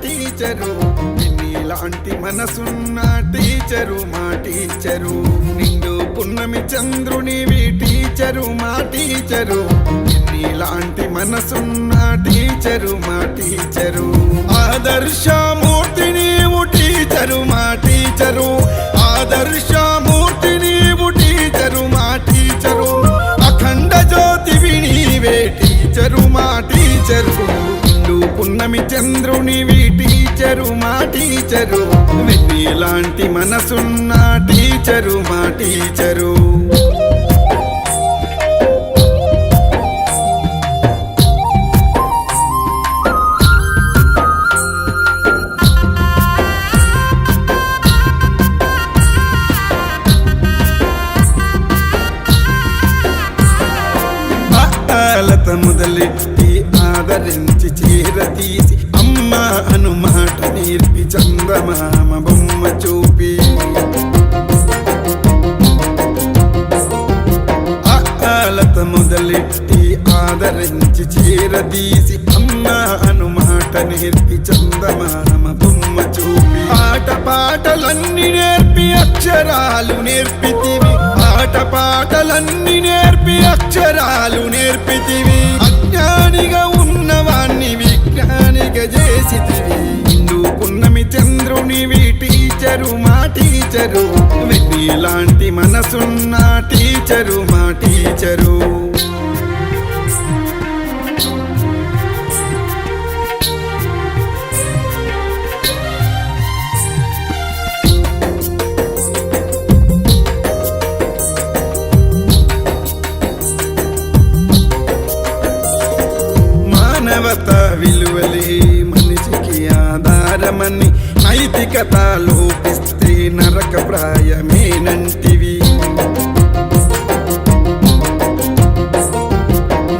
Teacher నీలాంటి మనసున్న teacher మా టీచరు నిండు పున్నమి చంద్రునివి టీచరు మా టీచరు నీలాంటి మనసున్న టీచరు మా టీచరు ఆదర్శమూర్తి నీవు టీచరు మా టీచరు ఆదర్శమూర్తి నీవు టీచరు మా టీచరు అఖండ జ్యోతివి నీవే టీచరు మా టీచరు నిండు పున్నమి చంద్రునివి టీచరు మా టీచరు నీలాంటి మనసున్న టీచరు మా టీచరు మొదలెట్టి ఆదరించి చీరతీసి అమ్మ అను మాట నేర్పి చందమామ బొమ్మ చూపి ఆలత మొదలెట్టి ఆదరించి చీరతీసి అమ్మ అను మాట నేర్పి చందమామ బొమ్మ చూపి ఆట పాటలన్నీ నేర్పి అక్షరాలు నేర్పితివి ఆట పాటలన్నీ నేర్పి అక్షరాలు నేర్పితివి అజ్ఞానిగా ఉన్నవాణ్ణి విజ్ఞానిగా చేసితివి నిండు పున్నమి చంద్రునివి టీచరు మా టీచరు నీలాంటి మనసున్న టీచరు మా టీచరు మానవత విలువలే మనిషికి ఆధారమని నైతికత లోపిస్తే నరక ప్రాయమేనంటివి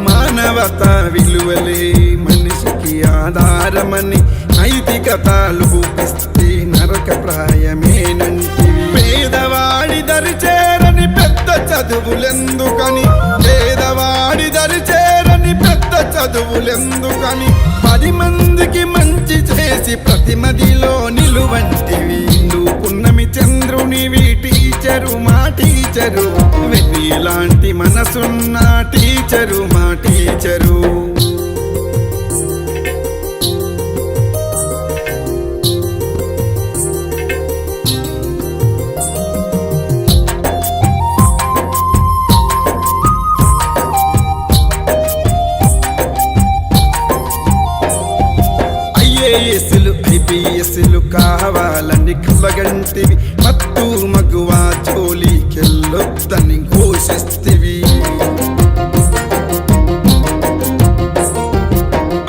మానవత విలువలే మనిషికి ఆధారమని నైతికత లోపిస్తే నరక ప్రాయమేనంటివి పేదవాడి దరి చేరని పెద్ద చదువులెందుకని పేదవాడి దరి చేరని పెద్ద చదువులెందుకని 10 మందికి మంచి చేసి ప్రతి మదిలో నిలువంటివి నువ్వు పున్నమి చంద్రునివి టీచరు మా టీచరు నీలాంటి మనసున్న టీచరు మా టీచరు ఐఏఎస్లు ఐపీఎస్లు కావాలని కలగంటివి మత్తు మగువా జోలికెళ్ళొద్దని ఘోషిస్తివి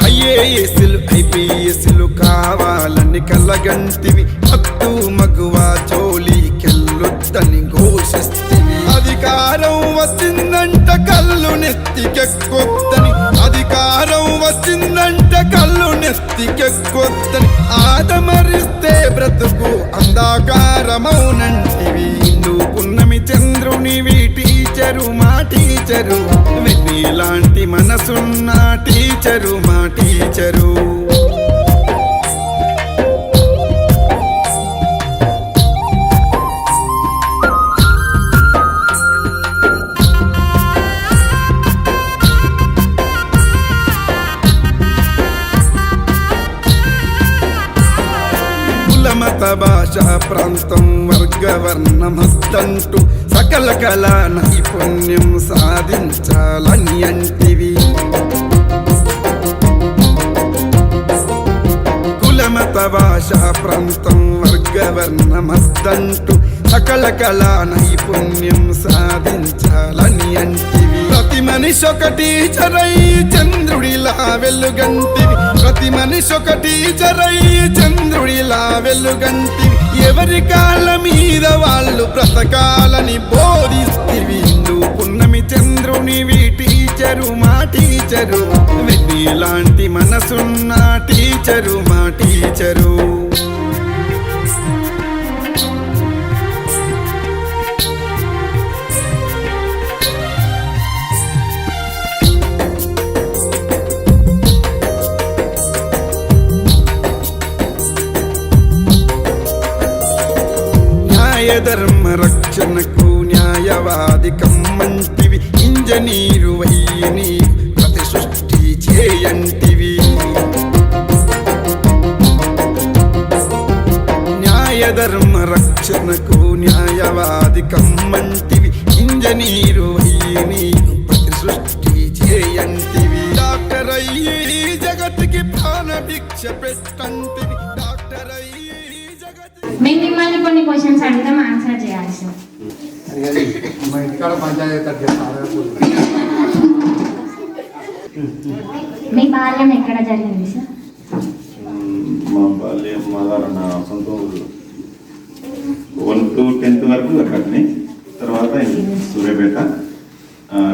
ఐఏఎస్లు ఐపీఎస్లు కావాలని కలగంటివి మత్తు మగువా జోలికెళ్ళొద్దని ఘోషిస్తివి అధికారం వచ్చిందంట కళ్ళు నెత్తికెక్కొద్దని అధికారం వచ్చిందంట కళ్ళు నెత్తికెక్కొద్దని ఆదమరిస్తే బ్రతుకు అంధకారమౌనంటివి నువ్వు పున్నమి చంద్రునివి టీచరు మా టీచరు నీలాంటి మనసున్న టీచరు మా టీచరు మత భాషా ప్రాంతం వర్గవర్ణమద్దంటూ సకల కళా నైపుణ్యం సాధించాలని అంటివి కులమత భాషా ప్రాంతం వర్గవర్ణమద్దంటూ సకల కళా నైపుణ్యం సాధించాలని అంటివి ప్రతి మనిషి ఒక టీచరై చంద్రుడిలా వెలుగంటివి ప్రతి మనిషి ఒక టీచరై చంద్రుడిలా వెలుగంటివి ఎవరి కాళ్ళ మీద వాళ్ళు బ్రతకాలని బోధిస్తివి నువ్వు పున్నమి చంద్రునివి టీచరు మా టీచరు నీలాంటి మనసున్న టీచరు మా టీచరు రక్షణకు న్యాయవాది కమ్మంటివి ఇంజనీరు వయ్యని ప్రతి సృష్టి చేయంటివి న్యాయధర్మ రక్షణకు న్యాయవాది కమ్మంటివి ఇంజనీరు వయ్యని ప్రతి సృష్టి చేయంటివి డాక్టర్ అయ్యి జగత్తుకి ప్రాణ భిక్ష పెట్టంటివి డాక్టర్ అయ్యి మేము మిమ్మల్ని కొన్ని క్వశ్చన్స్ అడుగుతాం ఆన్సర్ చేయాలి సార్. మీ బాల్యం ఎక్కడ జరిగింది సార్? మా బాల్యం నా సొంత ఊరు 1 to 10th వరకు అక్కడనే. తర్వాత Suryapet,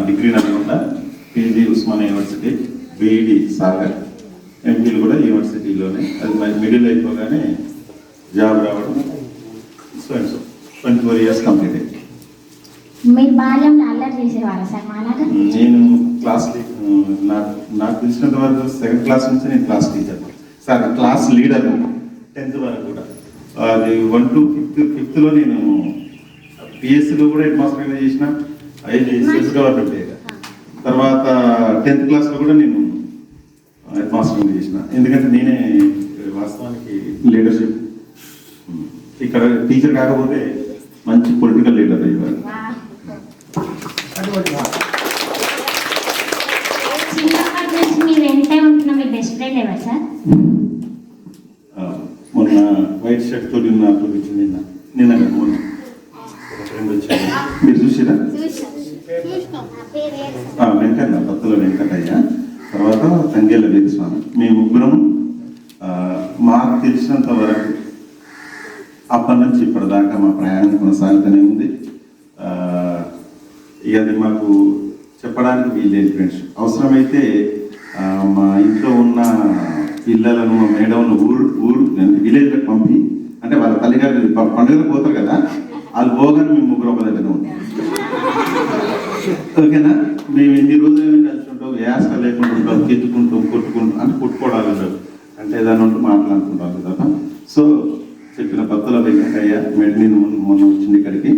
degree Nalgonda, PG Osmania university, B Ed Sagar, ఎంపీలు కూడా యూనివర్సిటీలోనే. అది మిడిల్ అయిపోగానే జాబ్ రావడం. సో 24 years కంప్లీట్ అయింది. మీరు బాల్యంలో అల్లరి చేసేవారా సార్ మాలాగా? నేను క్లాస్ నాకు తెలిసినంత వరకు 2nd క్లాస్ నుంచి నేను class teacher sir, class leader 10th వరకు కూడా. అది 1 to 5th నేను పిఎస్సిలో కూడా హెడ్ మాస్టర్గా చేసిన, ఐదు గవర్నమెంట్. తర్వాత 10th క్లాస్లో కూడా నేను హెడ్ మాస్టర్గా చేసిన. ఎందుకంటే నేనే వాస్తవానికి లీడర్షిప్ ఇక్కడ టీచర్ కాకపోతే మంచి పొలిటికల్ లీడర్ అయ్యేవారు. చిన్నప్పటి నుంచి మీ వెంటే ఉంటున్న మీ బెస్ట్ ఫ్రెండ్ ఎవరు సార్? మొన్న వైట్ షర్ట్ తోటి నాకు నిన్న మొన్న ఒక ఫ్రెండ్ వచ్చాడు, మీరు చూసిరా? వెంకన్న, భక్తుల వెంకటయ్య, తర్వాత తంగేళ్ళ వీరస్వామి. మేము ముగ్గురం మాకు తెలిసినంత వరకు అప్పటి నుంచి ఇప్పటిదాకా మా ప్రయాణం కొనసాగుతూనే ఉంది. ఇక అది మాకు చెప్పడానికి వీల్లేదు ఫ్రెండ్స్. అవసరమైతే మా ఇంట్లో ఉన్న పిల్లలను మా మేడంను ఊరు విలేజ్లకు పంపి, అంటే వాళ్ళ తల్లిగారు పండుగలకు పోతారు కదా, వాళ్ళు పోగానే మేము ముగ్గురు ఒక దగ్గర ఉంటాం. ఓకేనా? మేము ఎన్ని రోజులు ఏమైనా కలిసి ఉంటాం, యాస లేకుండా ఉంటాం, తిట్టుకుంటాం, కొట్టుకుంటాం, అంటే కొట్టుకోవడాలు అంటే ఏదైనా ఉంటూ మాట్లాడుకుంటాం కదా. సో చెప్పిన భక్తుల వెంకటయ్య నేను మొన్న వచ్చింది ఇక్కడికి.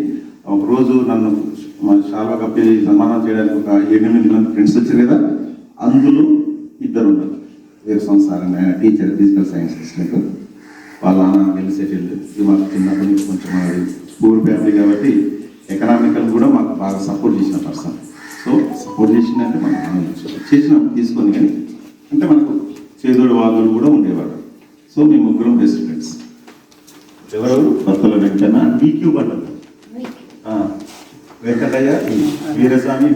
ఒకరోజు నన్ను శాల్వా కప్పి సన్మానం చేయడానికి ఒక 8 మంది ఫ్రెండ్స్ వచ్చారు కదా, అందులో 2 ఉన్నారు. వేరే సంసారం టీచర్, ఫిజికల్ సైన్స్ అసిస్టెంట్. వాళ్ళ నాన్న వెళ్ళి మాకు చిన్నప్పటి నుంచి కొంచెం పూర్ ఫ్యామిలీ కాబట్టి ఎకనామికల్ కూడా మాకు బాగా సపోర్ట్ చేసిన పర్సన్. సో సపోర్ట్ చేసిందంటే మనం చేసిన తీసుకొని, కానీ అంటే మనకు చేదోడు వాదోడు కూడా ఉండేవాడు. సో మేము ముగ్గురం బెస్ట్ ఫ్రెండ్స్. ఎవరెవరు? భక్తుల వెంకన్న, వీక్యూబ్ అంటారు, వెంకటయ్య, వీరస్వామి,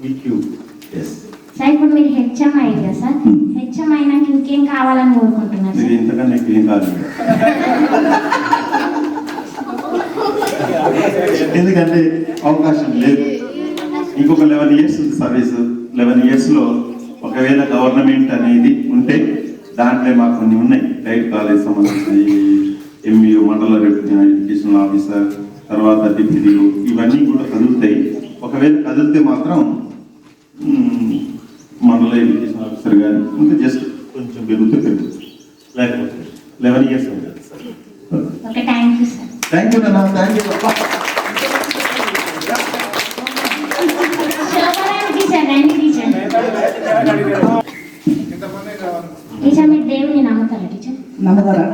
వీక్యూబ్. సార్ ఇప్పుడు మీరు హెచ్ఎం అయ్యారు సార్, హెచ్ఎం అయినాక ఇంకేం కావాలని కోరుకుంటున్నారు? మీరు ఇంతకన్నా ఏం కాదు, ఎందుకంటే అవకాశం లేదు. ఇంకొక 11 years ఉంది సర్వీస్. 11 yearsలో ఒకవేళ గవర్నమెంట్ అనేది ఉంటే దాంట్లో మాకు కొన్ని ఉన్నాయి. డైట్ కాలేజ్ సంబంధించి ఎంఈఓ, మండల ఎడ్యుకేషనల్ ఆఫీసర్, తర్వాత డిప్యూటీలు, ఇవన్నీ కూడా కదులుతాయి. ఒకవేళ కదిలితే మాత్రం మండల ఎడ్యుకేషన్ ఆఫీసర్ కానీ ఇంకా జస్ట్ కొంచెం పెరుగుతుంది, లేకపోతే 11 years ఉంటుంది sir. Okay, thank you sir. Thank you అన్న, థ్యాంక్ యూ. టీచర్ మీరు దేవుని నమ్ముతారా టీచర్? నమ్ముతారా?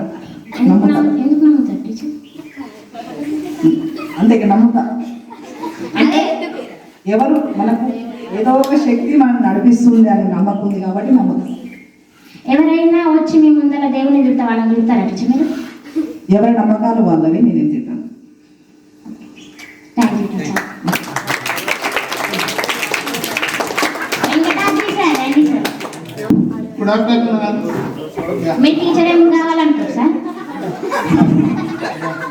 ఎందుకు నమ్ముతారు టీచర్? అంతే నమ్ముతా. అంటే ఎవరు మనకు ఏదో ఒక శక్తి మనం నడిపిస్తుంది అని నమ్మకం ఉంది కాబట్టి నమ్ముతాం. ఎవరైనా వచ్చి మీ ముందర దేవుని చూడతా వాళ్ళని చూడతారా టీచర్ మీరు? ఎవరి నమ్మకాలు వాళ్ళవి నేను తింటాను. Thank you teacher. Venkatadri sir, రండి సార్. Good afternoon. మీ టీచర్ ఏం కావాలంటారు సార్?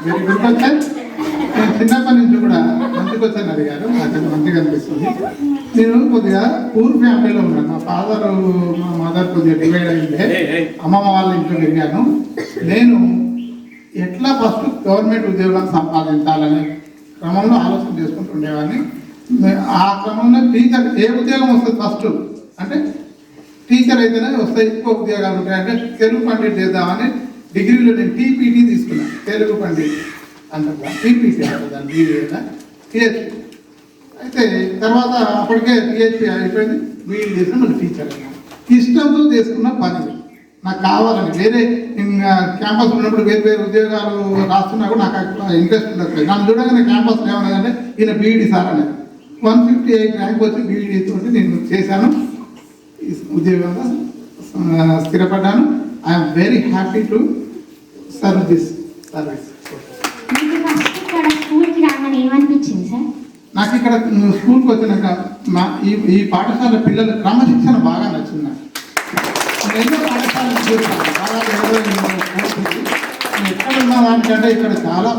Very good question. నేను చిన్నప్పటి నుంచి కూడా మంచి క్వశ్చన్ అడిగారు, నాకు మంచిగా అనిపిస్తుంది. నేను కొద్దిగా పూర్ ఫ్యామిలీలో ఉన్నాను. మా ఫాదర్, మా మదర్ కొద్దిగా డివైడ్ అయిందే, అమ్మమ్మ వాళ్ళ ఇంట్లో పెరిగాను. నేను ఎట్లా ఫస్ట్ గవర్నమెంట్ ఉద్యోగాలు సంపాదించాలనే క్రమంలో ఆలోచన చేసుకుంటూ ఉండేవాడిని. ఆ క్రమంలో టీచర్ ఏ ఉద్యోగం వస్తుంది ఫస్ట్ అంటే టీచర్ అయితేనే వస్తాయి, ఎక్కువ ఉద్యోగాలు ఉంటాయి. అంటే తెలుగు పండిట్ చేద్దామని డిగ్రీలో నేను టీపీటీ తీసుకున్నాను, తెలుగు పండిట్. అంటారు టీపీసీ అంటారు దాన్ని బీఈడీ కదా పిహెచ్పి. అయితే తర్వాత అప్పటికే పిహెచ్పి అయిపోయింది, బీఈడీ చేసిన మళ్ళీ టీచర్ అయినా. ఇష్టంతో చేసుకున్న పని నాకు కావాలని. వేరే క్యాంపస్ ఉన్నప్పుడు వేరు వేరు ఉద్యోగాలు రాస్తున్నా కూడా నాకు అక్కడ ఇంట్రెస్ట్ ఉండదు. నన్ను చూడగానే క్యాంపస్లో ఏమన్నదంటే ఈయన బీఈడీ సార్ అనేది 158 ర్యాంక్ వచ్చి బీఈడీ తోటి నేను చేశాను, ఉద్యోగంగా స్థిరపడ్డాను. I'm very happy to serve this service. మీకు ఫస్ట్ ఇక్కడ స్కూల్కి రాగానే ఏమనిపించింది సార్? నాకు ఇక్కడ స్కూల్కి వచ్చినాక ఈ పాఠశాల పిల్లల క్రమశిక్షణ బాగా నచ్చింది నాకు. నేను ఎన్నో పాఠశాలను చూస్తాను, దాదాపు 20 నేను ఎక్కడ ఉన్న దానికంటే ఇక్కడ చాలా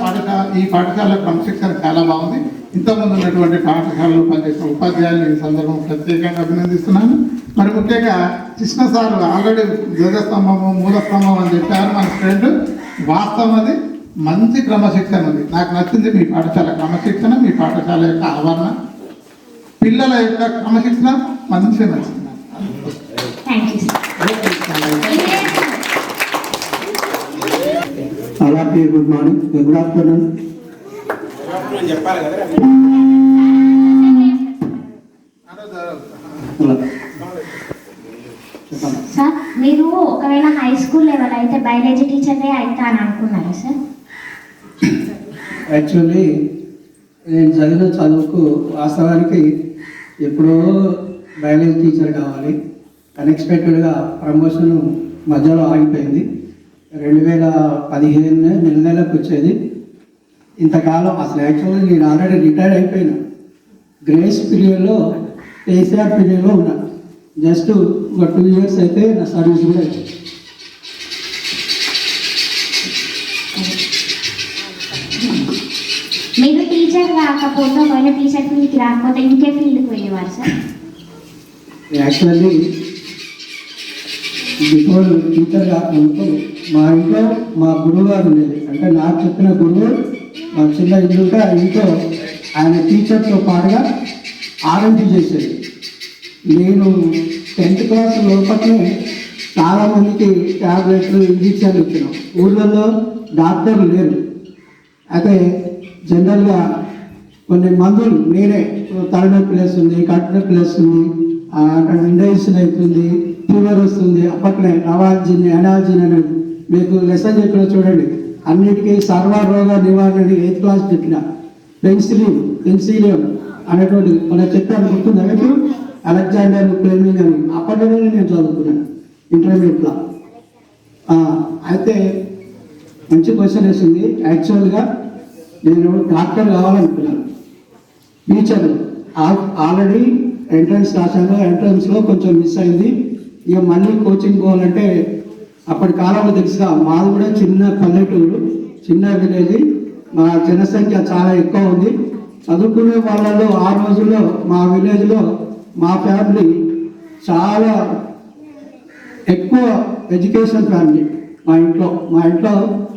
ఈ పాఠశాల క్రమశిక్షణ చాలా బాగుంది. ఇంతకుముందు ఉన్నటువంటి పాఠశాలలో పనిచేసిన ఉపాధ్యాయులు ఈ సందర్భం ప్రత్యేకంగా అభినందిస్తున్నాను. మరి ముఖ్యంగా కృష్ణ సార్ ఆల్రెడీ ధ్వజస్తంభము మూలస్తంభం అని చెప్పారు మన ఫ్రెండ్. వాస్తవం అది మంచి క్రమశిక్షణ ఉంది. నాకు నచ్చింది మీ పాఠశాల క్రమశిక్షణ, మీ పాఠశాల యొక్క ఆవరణ, పిల్లల యొక్క క్రమశిక్షణ మంచిగా నచ్చింది. Thank you sir. అలాగే గుడ్ మార్నింగ్, గుడ్ ఆఫ్టర్నూన్. చెప్పాలి కదా. సార్ మీరు ఒకవేళ హై స్కూల్ లెవెల్ అయితే బయాలజీ టీచరే అవుతా అని అనుకున్నారా సార్? యాక్చువల్లీ నేను చదివిన చదువుకు వాస్తవానికి ఎప్పుడో బయాలజీ టీచర్ కావాలి. అన్ఎక్స్పెక్టెడ్గా ప్రమోషన్ మధ్యలో ఆగిపోయింది. 2015 నెలకు వచ్చేది. ఇంతకాలం అసలు యాక్చువల్లీ నేను ఆల్రెడీ రిటైర్డ్ అయిపోయినా. గ్రేస్ పీరియడ్లో కేసీఆర్ పీరియడ్లో ఉన్నా. జస్ట్ ఒక 2 years అయితే నా సర్వీస్ కూడా అయిపోయింది. మీరు టీచర్ రాకపోతే ఒకవేళ టీచర్ ఫీల్డ్కి రాకపోతే ఇంకే ఫీల్డ్కి పోయేవారు సార్? యాక్చువల్లీ బిఫోర్ టీచర్ కాకముందు మా ఇంట్లో మా గురువు గారు ఉండేది. అంటే నాకు చెప్పిన గురువు మా చిన్న ఇల్లు ఉంటే ఆ ఇంట్లో ఆయన టీచర్తో పాటుగా ఆర్ఎంపీ చేసేది. నేను 10th class లోపలనే చాలామందికి ట్యాబ్లెట్లు ఇంజక్షన్లు ఇచ్చినాం. ఊళ్ళల్లో డాక్టర్లు లేరు. అయితే జనరల్గా కొన్ని మందులు నేనే, తలనొప్పి వేస్తుంది, కట్టునొప్పి వేస్తుంది, ఇండైజెషన్ అవుతుంది, ఫీవర్ వస్తుంది, అప్పట్లో నవాల్జిన్ ఎనాల్జిన్ అనేది మీకు లెసన్ చెప్పిన చూడండి. అన్నిటికీ సర్వరోగ నివారణని 8th class చెప్పిన. పెన్సిలియం అనేటువంటి మన చెప్పాను, గుర్తుందా మీకు? అలెగ్జాండర్ ఫ్లెమింగ్ అని. అప్పట్లోనే నేను చదువుకున్నాను ఇంటర్మీడియట్లో. అయితే మంచి క్వశ్చన్ వేసింది. యాక్చువల్గా నేను డాక్టర్ కావాలనుకున్నాను. టీచర్ ఆల్రెడీ ఎంట్రన్స్ రాశాను. ఎంట్రన్స్లో కొంచెం మిస్ అయింది. ఇక మళ్ళీ కోచింగ్ పోవాలంటే అప్పటి కాలంలో తెలుసుగా మాది కూడా చిన్న పల్లెటూరు, చిన్న విలేజ్. మా జనసంఖ్య చాలా ఎక్కువ ఉంది. చదువుకునే వాళ్ళలో ఆ రోజుల్లో మా విలేజ్లో మా ఫ్యామిలీ చాలా ఎక్కువ ఎడ్యుకేషన్ ఫ్యామిలీ. మా ఇంట్లో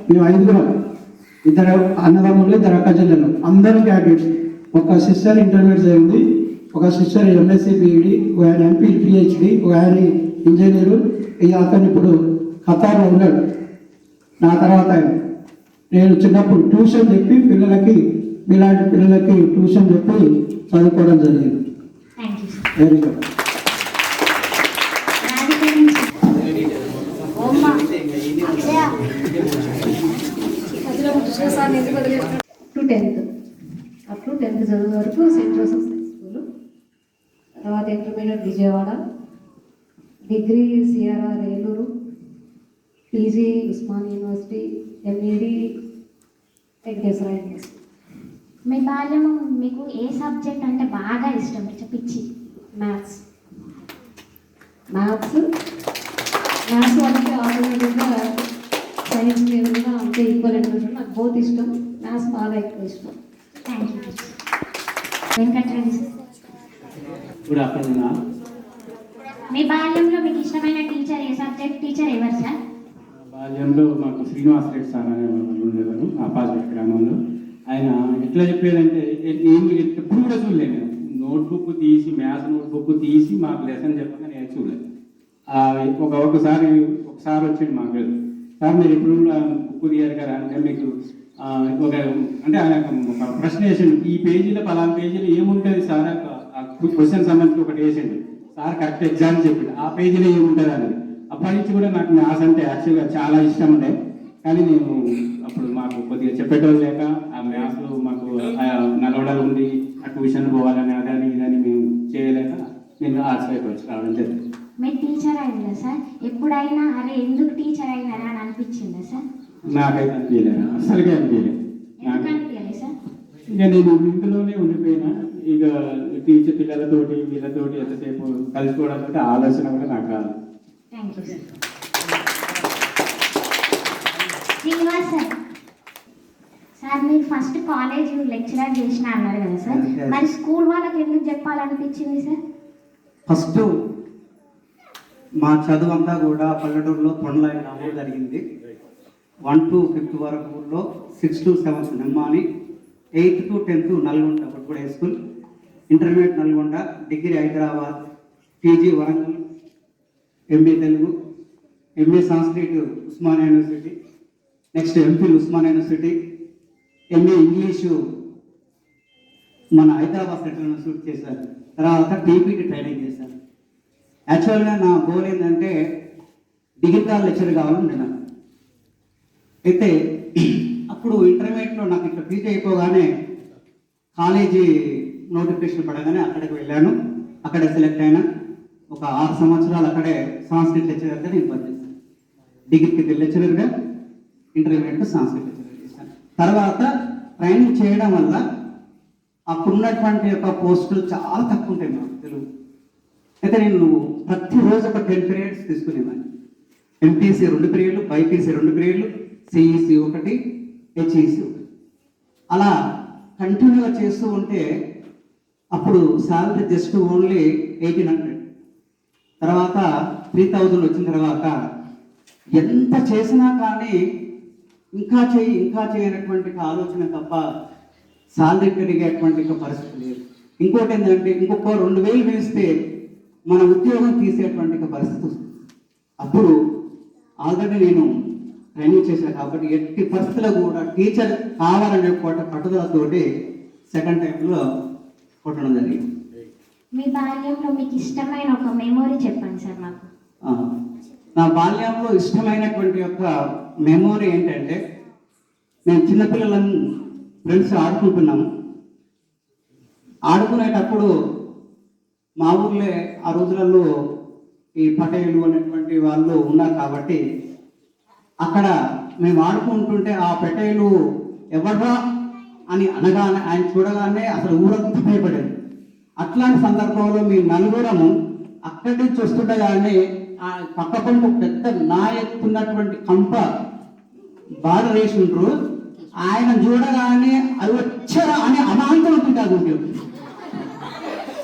మేము 5 2 అన్నదమ్ములు, 2 అక్క చెల్లెలు, అందరూ గ్రాడ్యుయేట్స్. ఒక సిస్టర్ ఇంటర్మీడియట్ అయింది, ఒక సిస్టర్ ఎంఎస్సీ బీఈడి, ఒక ఆయన ఎంపీ పిహెచ్డి, ఒక ఆయన ఇంజనీరు. అతను ఇప్పుడు ఖతార్లో ఉన్నాడు. నా తర్వాత నేను చిన్నప్పుడు ట్యూషన్ చెప్పి మీలాంటి పిల్లలకి ట్యూషన్ చెప్పి చదువుకోవడం జరిగింది. Very good. 10th up to 10th చదువు వరకు సెయింట్ జోసెఫ్ హై స్కూల్. తర్వాత intermediate Vijayawada, degree CRR Eluru, PG Osman university, MEd Venkateswara university. మీ బాల్యం మీకు ఏ సబ్జెక్ట్ అంటే బాగా ఇష్టం? పిచ్చి మ్యాథ్స్ వాళ్ళకి ఆటోమేటిక్గా సైన్స్ మీద అంతే ఈక్వల్ ఇంట్రెస్ట్. నాకు బోత్ ఇష్టం, మ్యాథ్స్ బాగా ఎక్కువ ఇష్టం. Thank you. Venkatareddy sir. Good afternoon. మీ బాల్యంలో మీకు ఇష్టమైన టీచర్ ఏ సబ్జెక్ట్ టీచర్ ఎవరు సార్? బాల్యంలో మాకు శ్రీనివాస్ రెడ్డి సార్ అనే వాళ్ళు ఉండేవారు అపాజిట్ గ్రామంలో. ఆయన ఎట్లా చెప్పేదంటే నేను ఎప్పుడు కూడా చూడలేదు. నోట్బుక్ తీసి మ్యాథ్స్ నోట్బుక్ తీసి మాకు లెసన్ చెప్పగా నేను చూడలేదు. ఒకసారి వచ్చాడు మాకు, సార్ మీరు ఎప్పుడు కూడా బుక్ తీయారు కదా అంటే మీకు ఒక అంటే ఆయన ఒక ప్రశ్న వేసిండు, ఈ పేజీలో పలానా పేజీలో ఏముంటుంది సార్, క్వశ్చన్ సంబంధించి ఒకటి వేసిండు సార్, కరెక్ట్ ఎగ్జామ్ చెప్పిండు ఆ పేజీలో ఏముంటుంది అనేది. అప్పటి నుంచి కూడా నాకు మ్యాథ్స్ అంటే యాక్చువల్గా చాలా ఇష్టం ఉండే, కానీ నేను అప్పుడు మాకు కొద్దిగా చెప్పేటోళ్ళు లేక ఆ మ్యాథ్స్లో మాకు నలవడాలు ఉండి ఆ ట్యూషన్ పోవాలని అదని ఇదని మేము చేయలేక నేను ఆర్ట్స్ వైపు వచ్చి రావడం జరిగింది. మీరు టీచర్ అయిందా సార్? ఎప్పుడైనా అరే ఎందుకు టీచర్ అయినా అని అనిపించిందా సార్? నాకైతే అనిపించలేదు, అసలుగా అనిపించలేదు. ఎందుకు అనిపించలేదు సార్? ఇక నేను ఇంట్లోనే ఉండిపోయినా, ఇక టీచర్ పిల్లలతోటి వీళ్ళతోటి ఎంతసేపు కలుసుకోవడంతో ఆలోచన కూడా నాకు రాదు. Thank you sir. Srinivas sir, sir మీరు ఫస్ట్ కాలేజ్ లెక్చరర్ చేసిన అన్నారు కదా సార్, మరి స్కూల్ వాళ్ళకి ఎందుకు చెప్పాలనిపించింది సార్? ఫస్ట్ మా చదువు అంతా కూడా పల్లెటూరులో తొండల గ్రామంలో జరిగింది. 1 to 5th వరకు ఊళ్ళో, 6 to 7th Nimmani, 8th to 10th Nalgonda good high school, intermediate Nalgonda, degree Hyderabad, PG Warangal, MA Telugu, MA Sanskrit Osmania university, next MPhil Osmania university, MA English మన హైదరాబాద్ సెంట్రల్ యూనివర్సిటీ చేశారు. తర్వాత టీపీటీ ట్రైనింగ్ చేశాను. యాక్చువల్గా నా గోల్ ఏంటంటే డిగ్రీ లెక్చర్ కావాలని నేను. అయితే అప్పుడు ఇంటర్మీడియట్లో నాకు ఇట్లా పీజీ అయిపోగానే కాలేజీ నోటిఫికేషన్ పడగానే అక్కడికి వెళ్ళాను. అక్కడే సెలెక్ట్ అయినా. ఒక 6 సంవత్సరాలు అక్కడే సంస్కృత్ లెక్చరర్గా నేను పనిచేశాను. డిగ్రీకి లెక్చరర్గా, ఇంటర్మీడియట్ సంస్కృత్ లెక్చరర్ చేశాను. తర్వాత ట్రైనింగ్ చేయడం వల్ల అప్పుడున్నటువంటి యొక్క పోస్టులు చాలా తక్కువ ఉంటాయి నాకు తెలుగు. అయితే నేను ప్రతిరోజు ఒక 10 పీరియడ్స్ తీసుకునేవాడిని. ఎంపీసీ 2 పీరియడ్లు, బైపీసీ 2 పీరియడ్లు, సిఈసి 1, హెచ్ఈసి 1. అలా కంటిన్యూగా చేస్తూ ఉంటే అప్పుడు శాలరీ జస్ట్ ఓన్లీ 1800. తర్వాత 3000 వచ్చిన తర్వాత ఎంత చేసినా కానీ ఇంకా చేయనటువంటి ఆలోచన తప్ప శాలరీ పెరిగేటువంటి పరిస్థితి లేదు. ఇంకోటి ఏంటంటే ఇంకొక 2000 వేస్తే మన ఉద్యోగం తీసేటువంటి పరిస్థితి వస్తుంది. అప్పుడు ఆల్రెడీ నేను ట్రైనింగ్ చేశాను కాబట్టి ఎట్టి పరిస్థితుల్లో కూడా టీచర్ కావాలనే పట్టుదలతోటి సెకండ్ టైంలో కొట్టడం జరిగింది. మీ బాల్యంలో మీకు ఇష్టమైన ఒక మెమొరీ చెప్పండి సార్ మాకు. నా బాల్యంలో ఇష్టమైనటువంటి యొక్క మెమొరీ ఏంటంటే, నేను చిన్నపిల్లలను ఫ్రెండ్స్ ఆడుకుంటున్నాము. ఆడుకునేటప్పుడు మా ఊర్లో ఆ రోజులలో ఈ పటేలు అనేటువంటి వాళ్ళు ఉన్నారు కాబట్టి అక్కడ మేము ఆడుకుంటుంటే ఆ పటేలు ఎవరా అని అనగానే, ఆయన చూడగానే అసలు ఊరంతా భయపడేది. అట్లాంటి సందర్భంలో మీ నలుగురము అక్కడి నుంచి వస్తుండగానే ఆ పక్క పంట పెద్ద నాయకున్నటువంటి కంప బాధ వేసి ఉంటారు. ఆయన చూడగానే అది వచ్చారా అని అమాంతం ఉంటుంది అది ఉంటుంది.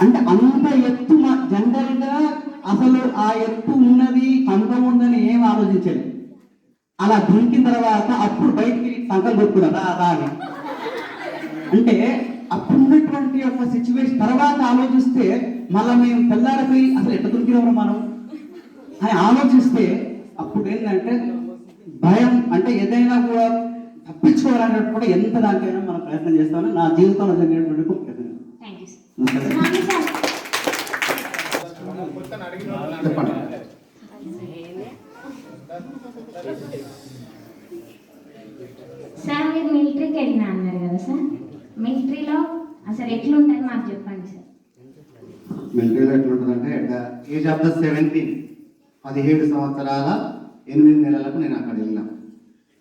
అంటే అంత ఎత్తు జనరల్గా అసలు ఆ ఎత్తు ఉన్నది కంప ఉందని ఏం ఆలోచించలేదు. అలా దుంకిన తర్వాత అప్పుడు బయటికి సంకలు కొట్టుకున్నారు రా అని. అంటే అప్పుడున్నటువంటి ఒక సిచ్యువేషన్ తర్వాత ఆలోచిస్తే మళ్ళీ మేము తెల్లారిపోయి అసలు ఎట్లా దుంకినవరు మనం అని ఆలోచిస్తే అప్పుడు ఏంటంటే భయం, అంటే ఏదైనా కూడా తప్పించుకోవాలన్నట్టు కూడా ఎంత దానికైనా మనం ప్రయత్నం చేస్తామని నా జీవితంలో జరిగినటువంటి ఒక ప్రయత్నం. సార్ మీరు మిలిటరీకి వెళ్ళినా అన్నారు కదా సార్, మిలిటరీలో అసలు ఎట్లుంటుంది మాకు చెప్పండి సార్. మిలిటరీలో ఎట్లుంటుందంటే ఏజ్ ఆఫ్ ద 17 సంవత్సరాల 8 నెలలకు నేను అక్కడ వెళ్ళాను.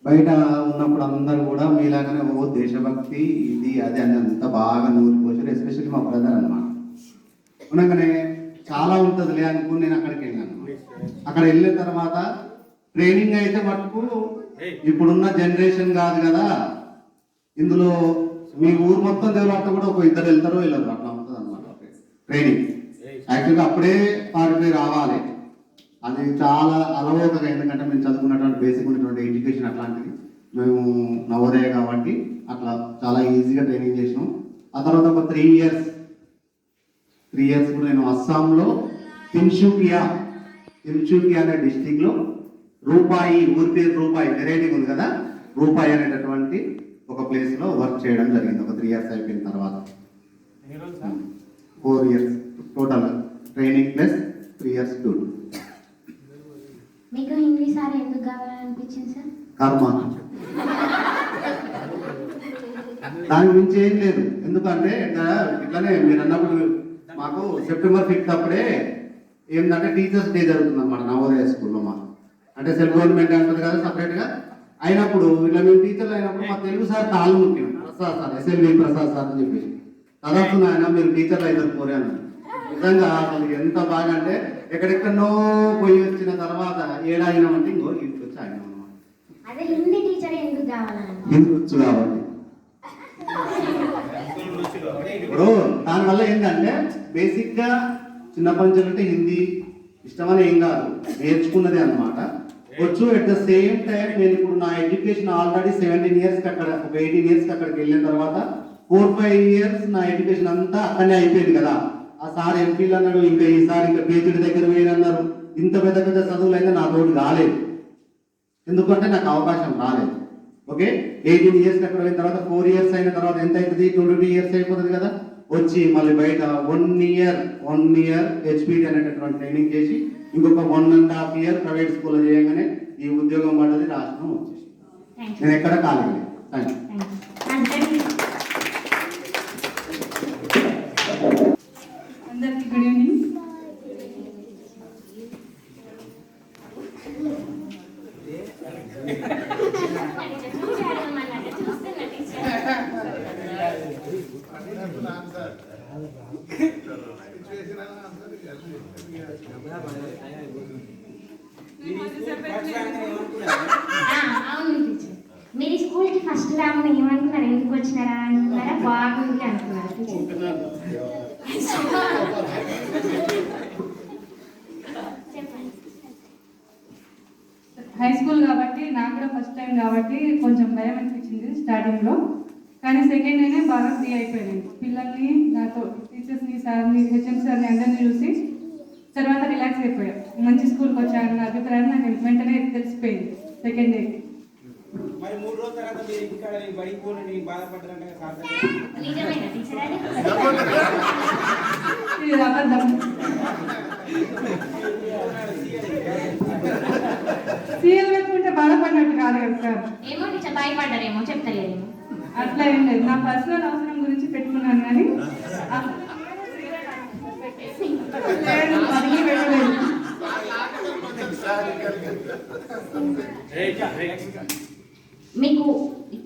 బయట ఉన్నప్పుడు అందరూ కూడా మీలాగానే దేశభక్తి ఇది అది అని అంత బాగా నూరిపోసారు. ఎస్పెషల్లీ మా బ్రదర్ అన్నమాట. ఉండగానే చాలా ఉంటుందిలే అనుకుని నేను అక్కడికి వెళ్ళాను. అక్కడ వెళ్ళిన తర్వాత ట్రైనింగ్ అయితే మటుకు ఇప్పుడున్న జనరేషన్ కాదు కదా, ఇందులో మీ ఊరు మొత్తం దేవాలతో కూడా ఒక 2 వెళ్తారో వెళ్ళరు, అట్లా ఉంటుంది అనమాట ట్రైనింగ్. యాక్చువల్గా అప్పుడే పారిపోయి రావాలి. అది చాలా అలవోకగా, ఎందుకంటే మేము చదువుకున్నటువంటి బేసిక్ ఉన్నటువంటి ఎడ్యుకేషన్ అట్లాంటిది. మేము నవోదయ కాబట్టి అట్లా చాలా ఈజీగా ట్రైనింగ్ చేసినాం. ఆ తర్వాత ఒక 3 ఇయర్స్ కూడా నేను అస్సాంలో తిన్సుకియా అనే డిస్టిక్లో రూపాయి, ఊరి పేరు రూపాయి, వెరైటీ ఉంది కదా, రూపాయి అనేటటువంటి ఒక ప్లేస్లో వర్క్ చేయడం జరిగింది. ఒక 3 years అయిపోయిన తర్వాత 4 years total training plus 3 years duty. మీకు హిందీ సార్ ఎందుకు కావాలనిపించింది సార్? కర్మ, దాని గురించి ఏం లేదు. ఎందుకంటే ఇట్లానే మీరు అన్నప్పుడు మాకు సెప్టెంబర్ 5th అప్పుడే ఏంటంటే టీచర్స్ డే జరుగుతుంది అన్నమాట నవోదయ స్కూల్లో. మాకు అంటే సెల్ఫ్ గవర్నమెంట్ అంటుంది కదా సపరేట్గా. అయినప్పుడు ఇట్లా మేము టీచర్లు అయినప్పుడు మా తెలుగు సార్ కాళ్ళు ముఖ్యం, Prasad sir, SLV Prasad sir అని చెప్పేసి చదువుతున్నా ఆయన మీరు టీచర్లు అయితే పోరే అన్నారు. నిజంగా అసలు ఎంత బాగా అంటే ఎక్కడెక్కడో పోయి వచ్చిన తర్వాత ఏడాయినామంటే ఇంకో ఇంటికి వచ్చి ఆయన అన్నమాట. అదే హిందీ టీచర్ ఎందుకు కావాలని? హిందీ వచ్చు కాబట్టి. ఇప్పుడు దానివల్ల ఏంటంటే బేసిక్గా చిన్నప్పటి నుంచి అంటే హిందీ ఇష్టమని ఏం కాదు, నేర్చుకున్నదే అన్నమాట. వచ్చు. ఎట్ ద సేమ్ టైం నేను ఇప్పుడు నా ఎడ్యుకేషన్ ఆల్రెడీ 17 years అక్కడ, ఒక 18 years అక్కడికి వెళ్ళిన తర్వాత 4-5 years నా ఎడ్యుకేషన్ అంతా అక్కడనే అయిపోయింది కదా. ఆ సార్ ఎంపీలు అన్నాడు, ఇంకా ఈసారి ఇంకా పేజీడి దగ్గర వేయనన్నారు. ఇంత పెద్ద పెద్ద చదువులు అయితే నా తోడు కాలేదు, ఎందుకంటే నాకు అవకాశం రాలేదు. ఓకే, 18 years అక్కడ పోయిన తర్వాత 4 years అయిన తర్వాత ఎంత అవుతుంది? 22 years అయిపోతుంది కదా. వచ్చి మళ్ళీ బయట 1 year హెచ్పిటి అనేటటువంటి ట్రైనింగ్ చేసి ఇంకొక 1.5 year ప్రైవేట్ స్కూల్లో చేయగానే ఈ ఉద్యోగం పడ్డది, రాష్ట్రం వచ్చేసి నేను ఎక్కడ కాలేదు. Thank you. అందరికీ గుడ్ ఈవినింగ్. అవును టీచర్, మీరు ఈ స్కూల్కి ఫస్ట్ రామని ఏమనుకున్నారు? ఎందుకు వచ్చినారా అనుకున్నారా? బాగుంది అనుకున్నారు టీచర్? హై స్కూల్ కాబట్టి నాకు కూడా ఫస్ట్ టైం కాబట్టి కొంచెం భయం అనిపించింది స్టార్టింగ్లో. కానీ సెకండ్ డేనే బాగా ఫ్రీ అయిపోయాను. పిల్లల్ని, నాతో టీచర్స్ని, సార్ని, హెచ్ఎం సార్ని అందరినీ చూసి తర్వాత రిలాక్స్ అయిపోయాం. మంచి స్కూల్కి వచ్చాను నా అభిప్రాయం నాకు వెంటనే తెలిసిపోయింది సెకండ్ డే. మరి 3 రోజుల తర్వాత మీరు ఇక్కడ బడికి పోని బాధపడ్డారంటే నిజమేనా టీచర్? అది ఇది అబద్ధం. సీఎల్ పెట్టుకుంటే బాధపడినట్టు కాదు కదా సార్. ఏమో టీచర్ భయపడ్డారేమో, చెప్తలేదేమో. అట్లా ఏం లేదు, నా పర్సనల్ అవసరం గురించి పెట్టుకున్నాను కానీ మీకు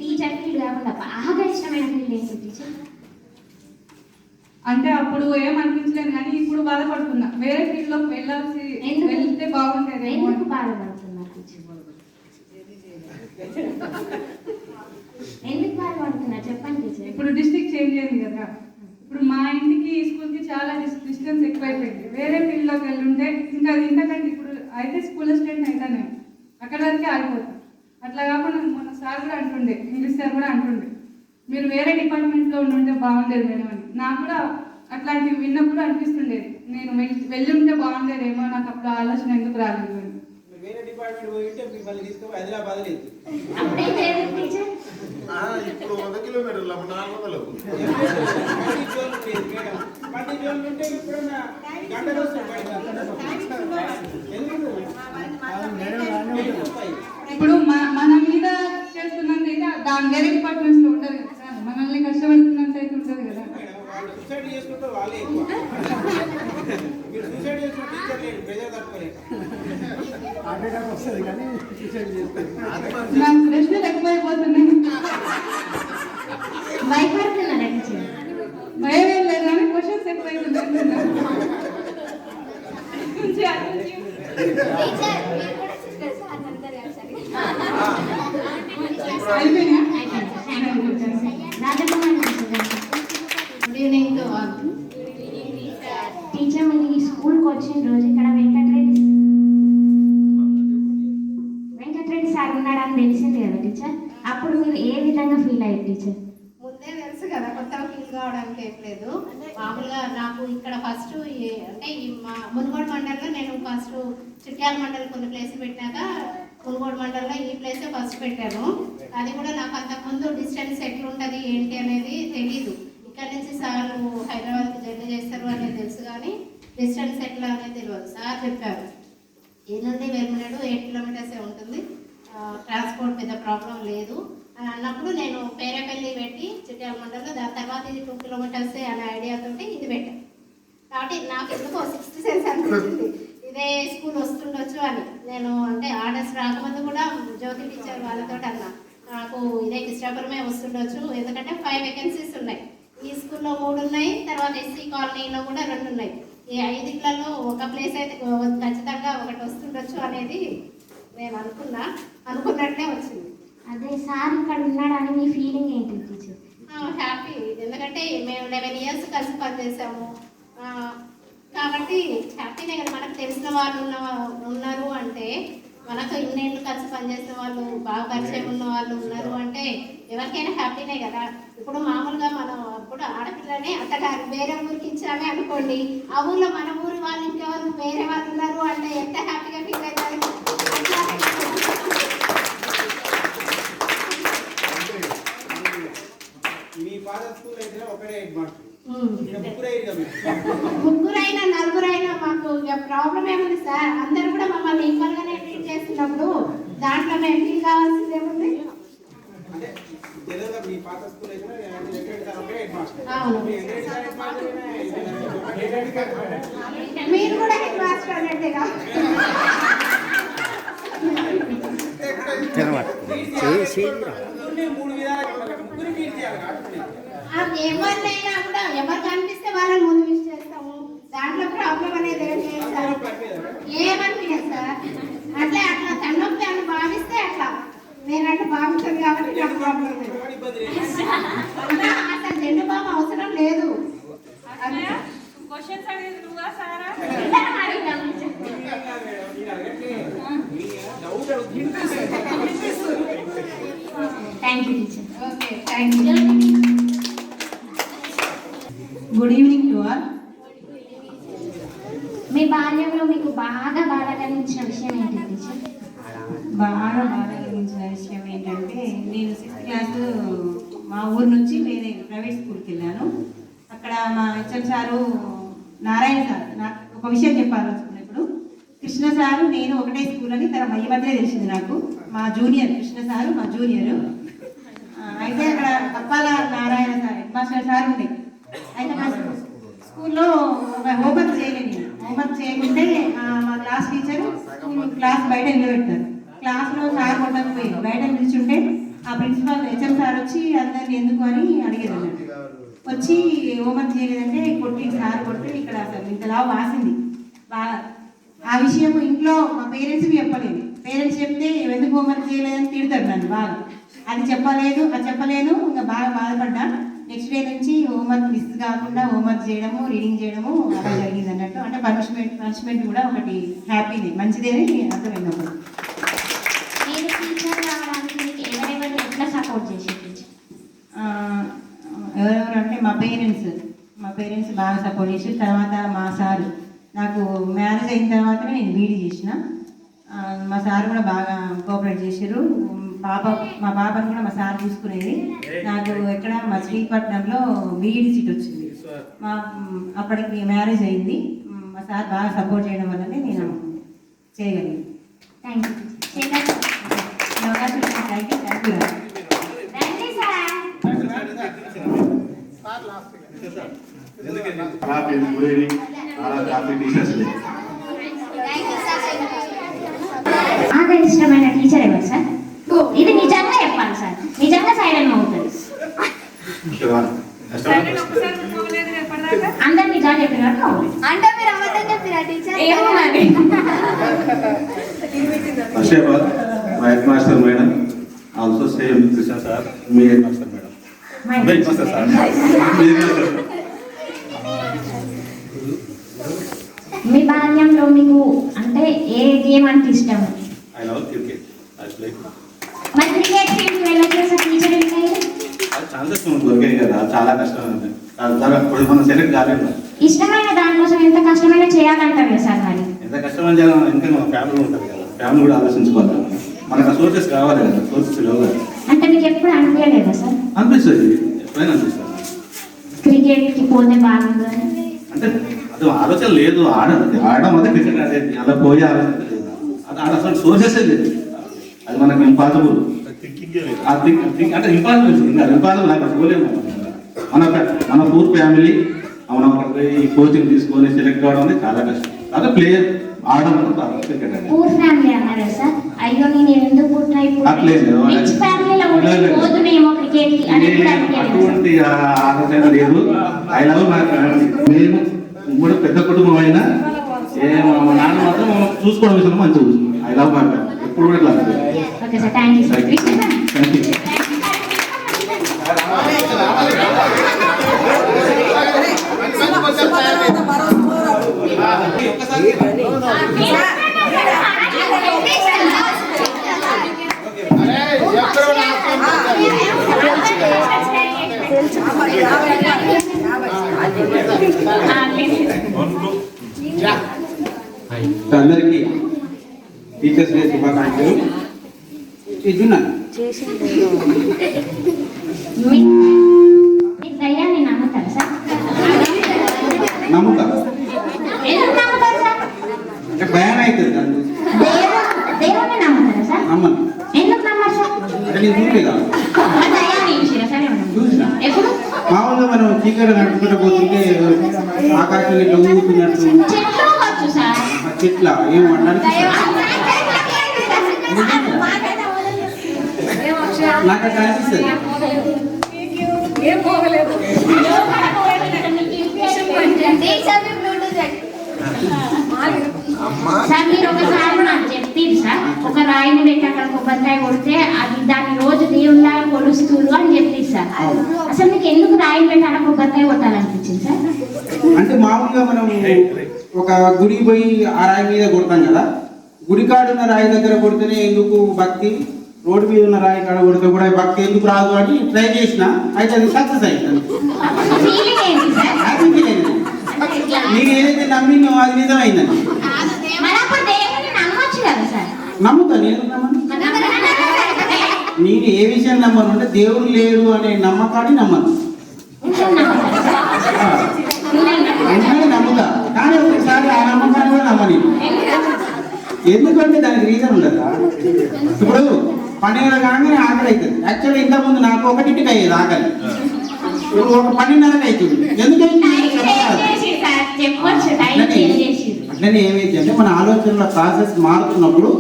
టీచర్ ఫీల్డ్ కాకుండా బాగా ఇష్టమైన ఫీల్డ్ ఏంటి టీచర్? అంటే అప్పుడు ఏం అనిపించలేదు కానీ ఇప్పుడు బాధపడుతున్నా. వేరే ఫీల్డ్ లోకి వెళ్తే బాగుంటుంది. ఎందుకు బాధపడుతున్నారు టీచర్? ఎందుకు బాధపడుతున్నారు చెప్పండి టీచర్. ఇప్పుడు డిస్ట్రిక్ట్ చేంజ్ అయింది కదా. ఇప్పుడు మా ఇంటికి ఈ స్కూల్కి చాలా డిస్టెన్స్ ఎక్కువైపోయింది. వేరే ఫీల్డ్లోకి వెళ్ళుంటే ఇంకా ఇంతకంటే ఇప్పుడు అయితే స్కూల్ అసిస్టెంట్ అయితేనే అక్కడ వరకే ఆగిపోతాం. అట్లా కాకుండా మన సార్ కూడా అంటుండే, ఇంగ్లీష్ సార్ కూడా అంటుండే, మీరు వేరే డిపార్ట్మెంట్లో ఉండుంటే బాగుండేది మేడం అని. నాకు కూడా అట్లాంటివి విన్నప్పుడు అనిపిస్తుండేది, నేను వెళ్ళుంటే బాగుండేదేమో, నాకు అప్పుడు ఆలోచన ఎందుకు రాలేదు అని. వేరే డిపార్ట్మెంట్ పోయింటే మిమ్మల్ని తీసుకుని హైదరాబాద్ లేదు. ఇప్పుడు 100 కిలోమీటర్లు 400 ఉంటే ఇప్పుడున్న గంటలు ఇప్పుడు మన మీద చేస్తున్నంత అయితే దాని వేరే డిపార్ట్మెంట్స్ లో ఉంటుంది కదా సార్. మనల్ని కష్టపడుతున్నంత అయితే ఉంటుంది కదా. సూసైడ్ చేసుకుంటే వాళ్ళే ఎక్కువ. మీరు సూసైడ్ చేసుకున్న టీచర్ లేదు, ప్రెజర్ తట్టుకోలేదు. నాకు ప్రశ్నలు ఎక్కువైపోతున్నాయి. భయపడుతున్నారా టీచర్? భయం ఏం లేదు కానీ క్వశ్చన్స్ ఎక్కువైపోతున్నాయి. టీచర్ మీరు ఈ స్కూల్కి వచ్చిన రోజు ఇక్కడ వెంకటరెడ్డి సార్ ఉన్నాడని తెలిసింది కదా టీచర్, అప్పుడు మీరు ఏ విధంగా ఫీల్ అయ్యారు టీచర్? ముందే తెలుసు కదా, కొత్తగా ఫీల్ కావడానికి ఏం లేదు. మామూలుగా నాకు ఇక్కడ ఫస్ట్ అంటే ఈ మా మునుగోడు మండలంలో నేను ఫస్ట్ చిట్యాల మండలి కొన్ని ప్లేసులు పెట్టినాక మునుగోడు మండలంలో ఈ ప్లేసే ఫస్ట్ పెట్టాను. అది కూడా నాకు అంతకుముందు డిస్టెన్స్ ఎట్లుంటుంది ఏంటి అనేది తెలీదు. ఇక్కడ నుంచి సార్ హైదరాబాద్కి జర్నీ చేస్తారు అనేది తెలుసు, కానీ డిస్టెన్స్ ఎట్లా అనేది తెలియదు. సార్ చెప్పారు ఈ నుండి వేరుమనేడు 8 కిలోమీటర్సే ఉంటుంది, ట్రాన్స్పోర్ట్ పెద్ద ప్రాబ్లం లేదు అని అన్నప్పుడు నేను పేరేపల్లి పెట్టి చిట్యాల మండలంలో, దాని తర్వాత ఇది 2 కిలోమీటర్సే అనే ఐడియాతో ఇది పెట్టాను. కాబట్టి నాకు ఎందుకో 6th సెన్స్ అనిపించింది ఇదే స్కూల్ వస్తుండొచ్చు అని. నేను అంటే ఆర్డర్స్ రాకముందు కూడా జ్యోతి టీచర్ వాళ్ళతో అన్నా నాకు ఇదే కృష్ణాపురమే వస్తుండొచ్చు, ఎందుకంటే 5 వేకెన్సీస్ ఉన్నాయి. ఈ స్కూల్లో 3 ఉన్నాయి, తర్వాత ఎస్సీ కాలనీలో కూడా 2 ఉన్నాయి. ఈ 5లలో ఒక ప్లేస్ అయితే ఖచ్చితంగా ఒకటి వస్తుండొచ్చు అనేది నేను అనుకున్నట్లే వచ్చింది. అదే సార్ ఇక్కడ ఉన్నాడని మీ ఫీలింగ్ ఏంటి టీచర్? హ్యాపీ, ఎందుకంటే మేము 11 years కలిసి పనిచేసాము కాబట్టి హ్యాపీనే కదా. మనకు తెలిసిన వాళ్ళు ఉన్నారు అంటే, మనకు ఇన్నేళ్ళు కలిసి పనిచేసిన వాళ్ళు, బాగా పరిచయం ఉన్న వాళ్ళు ఉన్నారు అంటే ఎవరికైనా హ్యాపీనే కదా. ఇప్పుడు మామూలుగా మనం ఇప్పుడు ఆడపిల్లనే అత్తగారు వేరే ఊరికి ఇచ్చామే అనుకోండి, ఆ ఊళ్ళో మన ఊరి వాళ్ళు ఇంకెవరు వేరే వాళ్ళు ఉన్నారు అంటే ఎంత హ్యాపీగా ఫీల్ అవుతారు. మీ ఫాదర్ స్కూల్ అయితే ఒకటే హెడ్ మాస్టర్, ముగ్గురైనా 4 మాకు ఇక ప్రాబ్లం ఏముంది సార్, అందరూ కూడా మమ్మల్ని ఈక్వల్ గానే ట్రీట్ చేస్తున్నప్పుడు దాంట్లో మేము ఫీల్ కావాల్సింది ఏముంది. మీ ఫాదర్ స్కూల్ అయితే ఒకటే హెడ్ మాస్టర్, మీరు కూడా హెడ్ మాస్టర్ అన్నట్టుగా. ఎవరినైనా కూడా ఎవరు కనిపిస్తే వాళ్ళని ముందు విష్ చేస్తాము, దాంట్లో ప్రాబ్లం అనేది ఏం లేదు సార్, ఏమనిపించదు సార్. అట్లా తన్నొప్పి అని భావిస్తే అట్లా, నేనంటే భావించదు కాబట్టి నాకు ప్రాబ్లం లేదు. అసలు జెండు బాబు అవసరం లేదు. Thank you teacher. Okay, thank you. Good evening to all. మీ బాల్యంలో మీకు బాగా బాధ కలిగించిన విషయం ఏంటి టీచర్? బాగా బాధ కలిగించిన విషయం ఏంటంటే, నేను 6th క్లాస్ మా ఊరు నుంచి వేరే ప్రైవేట్ స్కూల్కి వెళ్ళాను. అక్కడ మా హెచ్ఎం సారు నారాయణ సార్ నాకు ఒక విషయం చెప్పాలనుకున్నప్పుడు, కృష్ణ సారు నేను ఒకటే స్కూల్ అని తన ఈ మధ్య తెలిసింది నాకు. మా జూనియర్ కృష్ణ సారు మా జూనియరు. అయితే అక్కడ Kappala Narayana sir head master sir ఉండే. అయితే మా స్కూల్లో హోంవర్క్ చేయలేదు. హోంవర్క్ చేయకుంటే మా క్లాస్ టీచర్ క్లాస్ బయట నిలబెడతారు. క్లాస్లో సార్ కొట్టకపోయి బయట నిల్చుంటే ఆ ప్రిన్సిపాల్ హెచ్ఎం సార్ వచ్చి అందరిని ఎందుకు అని అడిగేది అన్నట్టు. వచ్చి హోంవర్క్ చేయలేదంటే కొట్టి సార్ కొట్టి ఇక్కడ అసలు ఇంతలా వాసింది బాగా. ఆ విషయం ఇంట్లో మా పేరెంట్స్కి చెప్పలేదు. పేరెంట్స్ చెప్తే ఎందుకు హోంవర్క్ చేయలేదని తిడతారు నన్ను బాగా. అది చెప్పలేను, ఇంకా బాగా బాధపడ్డా. నెక్స్ట్ డే నుంచి హోంవర్క్ మిస్ కాకుండా హోంవర్క్ చేయడము, రీడింగ్ చేయడము అలా జరిగింది అన్నట్టు. అంటే పనిష్మెంట్ కూడా ఒకటి హ్యాపీనే, మంచిదేని అర్థమైంది. అప్పుడు మీరు టీచర్ రావడానికి మీకు ఎవరెవరు ఎట్లా సపోర్ట్ చేశారు టీచర్? ఎవరెవరు అంటే మా పేరెంట్స్ బాగా సపోర్ట్ చేశారు. తర్వాత మా సారు, నాకు మ్యారేజ్ అయిన తర్వాతనే నేను బీడీ చేసిన. మా సార్ కూడా బాగా కోఆపరేట్ చేశారు. మా పాపను కూడా మా సార్ చూసుకునేది. నాకు ఎక్కడ మచిలీపట్నంలో బీఈడి సీట్ వచ్చింది. అప్పటికి మ్యారేజ్ అయింది. మా సార్ బాగా సపోర్ట్ చేయడం వల్లనే నేను చేయగలిగాను. Thank you teacher. అవకాశం థ్యాంక్ యూ. రండి సార్. బాగా ఇష్టమైన టీచర్ ఎవరు సార్? ఇది నిజంగా చెప్పాలి సార్, నిజంగా సైలెంట్ అవుతుంది. అందరు నిజాలు చెప్పినట్టు అంటే మీరు అబద్ధం చెప్పిరా టీచర్? ఏమో మరి. Head master madam, also same Krishna sir, మీ head master madam. Head master sir. మీ బాల్యంలో మీకు అంటే ఏ గేమ్ అంటే ఇష్టం? I love cricket. మరి క్రికెట్ ఫీల్డ్ వెళ్ళొచ్చు సార్, టీచర్ ఛాన్సెస్ దొరికాయి కదా, చాలా కష్టం. మనం సెలెక్ట్ కాలేదు. ఇష్టమైన దానికోసం ఎంత కష్టమైనా చేయాలంటారు కదా సార్. మరి ఎంత కష్టమైన చేయాలి, ఇంకా మన ఫ్యామిలీ ఉంటుంది కదా, ఫ్యామిలీ కూడా ఆలోచించుకోవాలి. మనకు సోర్సెస్ కావాలి కదా, సోర్సెస్ లేవు కదా. అంటే మీకు ఎప్పుడు అనిపించలేదా సార్ అనిపిస్తుంది, ఎప్పుడైనా అనిపిస్తుంది. క్రికెట్కి పోతే బాగుందని? అంటే అది ఆలోచన లేదు, ఆడడం అదే క్రికెట్ ఆడేది, అలా పోయే ఆలోచన లేదు. అది ఆడ అసలు సోర్సెస్ లేదు, అది మనకు ఇంపాసిబుల్. అంటే ఇంపాసిబుల్ నాకు పోలేము. మన పూర్ ఫ్యామిలీ మనం అక్కడ ఈ కోచింగ్ తీసుకొని సెలెక్ట్ కావడం అనేది చాలా కష్టం. అదే ప్లేయర్ ఆడడం క్రికెట్ అనేది. పూర్ ఫ్యామిలీ అన్నారు సార్. అయ్యో నేను ఎందుకు పుట్టినా ఇప్పుడు అట్లేదు, రిచ్ ఫ్యామిలీలో ఉండి పోతున్నాయేమో క్రికెట్కి అని ఎప్పుడు అనిపించలేదు? అటువంటి ఆలోచన లేదు. I love my family. మేము కూడా పెద్ద కుటుంబం అయినా మా నాన్న మాత్రం మనం చూసుకోవడం విషయంలో మంచిగా చూసుకుంటాం. I love my family. ఎప్పుడు కూడా ఇట్లా okay sir, thank you sir. Krishna sir. Thank you. అందరికీ టీచర్స్ డే శుభాకాంక్షలు. ఇద్దున్నా మీకు దయ్యాన్ని నమ్ముతారా సార్? నమ్ముతా, ఎందుకు నమ్ముతారు సార్? అంటే భయం అవుతుంది దాని గురించి. దేవుణ్ణి నమ్ముతారా సార్? నమ్మను, ఎందుకు నమ్మరు సార్? అంటే నేను చూడలేదా, దయ్యాన్ని చూసిరా సార్? చూసిన ఎప్పుడు? మామూలుగా మనం చీకటి నడుచుకుంటూ పోతుంటే ఆకాశం ఇట్లా ఊగుతున్నట్టు చెట్లు వచ్చు సార్. ఆ చెట్ల ఏం అనడానికి నాకు అట్లా అనిపిస్తుంది. సార్ మీరు ఒకసారి నాకు చెప్తారు సార్, ఒక రాయిని పెట్టి అక్కడ కొబ్బరికాయ కొడితే అది దాన్ని రోజు దేవుళ్ళగా కొలుస్తారు అని చెప్తారు సార్. అసలు మీకు ఎందుకు రాయిని పెట్టి అక్కడ కొబ్బరికాయ కొట్టాలనిపించింది సార్? అంటే మామూలుగా మనం ఒక గుడికి పోయి ఆ రాయి మీద కొడతాం కదా, గుడి కాడున్న రాయి దగ్గర కొడితేనే ఎందుకు భక్తి, రోడ్డు మీద ఉన్న రాయి కాడ కొడితే కూడా భక్తి ఎందుకు రాదు అని ట్రై చేసిన, అయితే అది సక్సెస్ అయింది. ఫీలింగ్ ఏంటి సార్? నేను ఏదైతే నమ్మినో అది నిజమైందని మరి అప్పుడు దేవుని నమ్మొచ్చు కదా సార్? నమ్ముతా. నేను నమ్మను, నేను ఏ విషయం నమ్మను అంటే దేవుడు లేరు అనే నమ్మకాన్ని నమ్మను. వెంటనే నమ్ముతా, కానీ ఒకసారి ఆ నమ్మకాన్ని కూడా నమ్మని. ఎందుకంటే దానికి రీజన్ ఉండదా. ఇప్పుడు 12 కాగానే ఆకలి అవుతుంది. యాక్చువల్గా ఇంతకుముందు నాకు 1కి అయ్యేది ఆకలి, ఇప్పుడు ఒక 12:30 అవుతుంది. ఎందుకంటే అట్లనే ఏమైంది అంటే మన ఆలోచనల ప్రాసెస్ మారుతున్నప్పుడు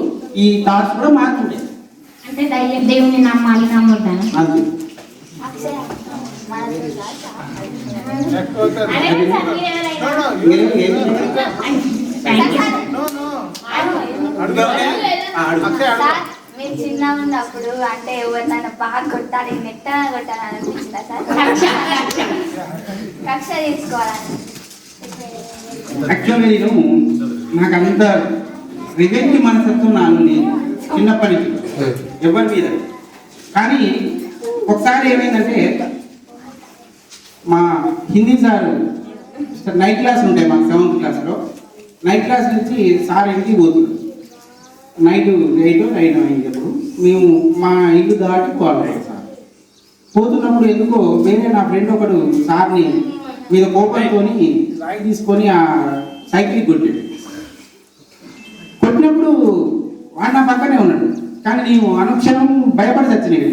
ఈ థాట్స్ కూడా మారుతుంటాయి. అంటే దేవుని నమ్మాలి నమ్మొద్దాను అంతే. మీరు చిన్నగా ఉన్నప్పుడు అంటే ఎవరినైనా బాగా కొట్టాలి, మెత్తగా కొట్టాలని అనిపించిందా సార్? కక్ష తీసుకోవాలని? యాక్చువల్గా నేను నాకు అంత రివెంజ్ మనసత్వం నాలో లేదు చిన్నప్పటి నుంచి ఎవరి మీద. కానీ ఒకసారి ఏమైందంటే మా హిందీ సార్ నైట్ క్లాస్ ఉంటాయి మాకు 7th క్లాస్లో. నైట్ క్లాస్ నుంచి సార్ ఇంటికి పోతున్నాడు. నైట్ 8 అయిందప్పుడు మేము మా ఇల్లు దాటి పోవాలి. సార్ పోతున్నప్పుడు ఎందుకో వేరే నా ఫ్రెండ్ ఒకడు సార్ని మీద కోపంతో రాయి తీసుకొని ఆ సైకిల్ కొట్టాడు. కొట్టినప్పుడు వాడు నా పక్కనే ఉన్నాడు, కానీ నేను అనుక్షణం భయపడి చచ్చినాయి.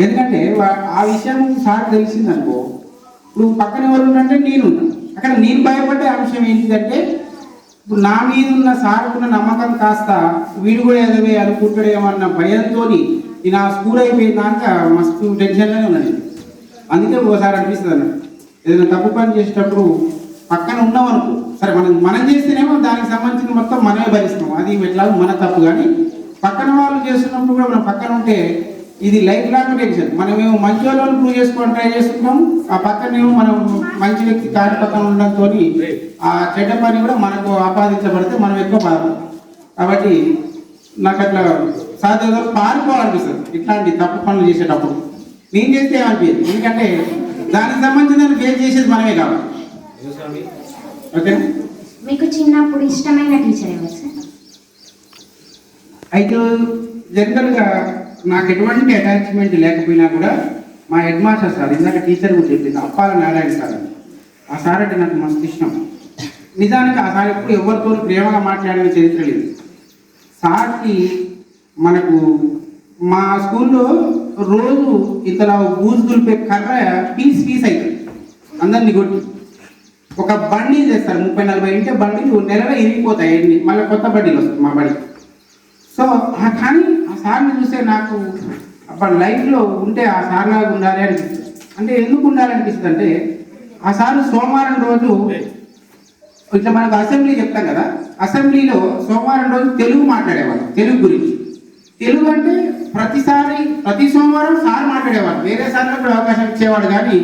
ఎందుకంటే ఆ విషయం సార్ తెలిసిందనుకో, ఇప్పుడు పక్కన ఎవరు ఉన్నంటే నేను ఉన్నాను అక్కడ. నేను భయపడే అంశం ఏంటిదంటే ఇప్పుడు నా మీద ఉన్న సార్కున్న నమ్మకం కాస్త వీడు కూడా ఎదవే అనుకుంటాడేమన్న భయంతో నేను ఆ స్కూల్ అయిపోయినాక మస్తు టెన్షన్లోనే ఉన్నాను. అందుకే ఒకసారి అనిపిస్తుంది అన్నట్టు ఏదైనా తప్పు పని చేసేటప్పుడు పక్కన ఉన్నామనుకో, సరే మనం చేస్తేనేమో దానికి సంబంధించిన మొత్తం మనమే భరిస్తాం, అది ఎట్లా మన తప్పు. కానీ పక్కన వాళ్ళు చేస్తున్నప్పుడు కూడా మనం పక్కన ఉంటే ఇది లైఫ్ లాంగ్ టెన్షన్. మనమేమో మంచి వాళ్ళని ప్రూవ్ చేసుకోవడం ట్రై చేస్తున్నాం, ఆ పక్కనేమో మనం మంచి వ్యక్తి కాని పక్కన ఉండడంతో ఆ చెడ్డ పని కూడా మనకు ఆపాదించబడితే మనం ఎక్కువ బాధపడతాం. కాబట్టి నాకు అట్లా సాధ్యత పారిపోవాలనిపిస్తుంది ఇట్లాంటి తప్పు పనులు చేసేటప్పుడు. నేను చేస్తే ఏమనిపించదు, ఎందుకంటే దానికి సంబంధించిన దాన్ని ఫేస్ చేసేది మనమే కావాలి. ఓకే. మీకు చిన్నప్పుడు ఇష్టమైన టీచర్ ఎవరు సార్? అయితే జనరల్గా నాకు ఎటువంటి అటాచ్మెంట్ లేకపోయినా కూడా మా హెడ్ మాస్టర్ సార్ ఇందాక టీచర్ కూడా చెప్పింది అప్పాల నారాయణ సార్ అని. ఆ సార్ అంటే నాకు మస్తు ఇష్టం. నిజానికి ఆ సార్ ఎప్పుడు ఎవరితో ప్రేమగా మాట్లాడిన చరిత్ర లేదు. సార్కి మనకు మా స్కూల్లో రోజు ఇంతలా బూజు దులిపే కర్ర పీస్ అవుతుంది అందరినీ కొట్టి. ఒక బండి చేస్తారు 30-40 ఇంటే బండిలు నెలలో ఇరిగిపోతాయి, మళ్ళీ కొత్త బండిలు వస్తాయి మా బడికి. సో కానీ ఆ సార్ని చూస్తే నాకు అప్పుడు లైఫ్లో ఉంటే ఆ సార్ లాగా ఉండాలి అనిపిస్తుంది. అంటే ఎందుకు ఉండాలనిపిస్తుంది అంటే ఆ సార్ సోమవారం రోజు ఇట్లా మనకు అసెంబ్లీ చెప్తాం కదా, అసెంబ్లీలో సోమవారం రోజు తెలుగు మాట్లాడేవాళ్ళు. తెలుగు గురించి తెలుగు అంటే ప్రతి సోమవారం సార్ మాట్లాడేవాళ్ళు. వేరే సార్లకు కూడా అవకాశం ఇచ్చేవాడు, కానీ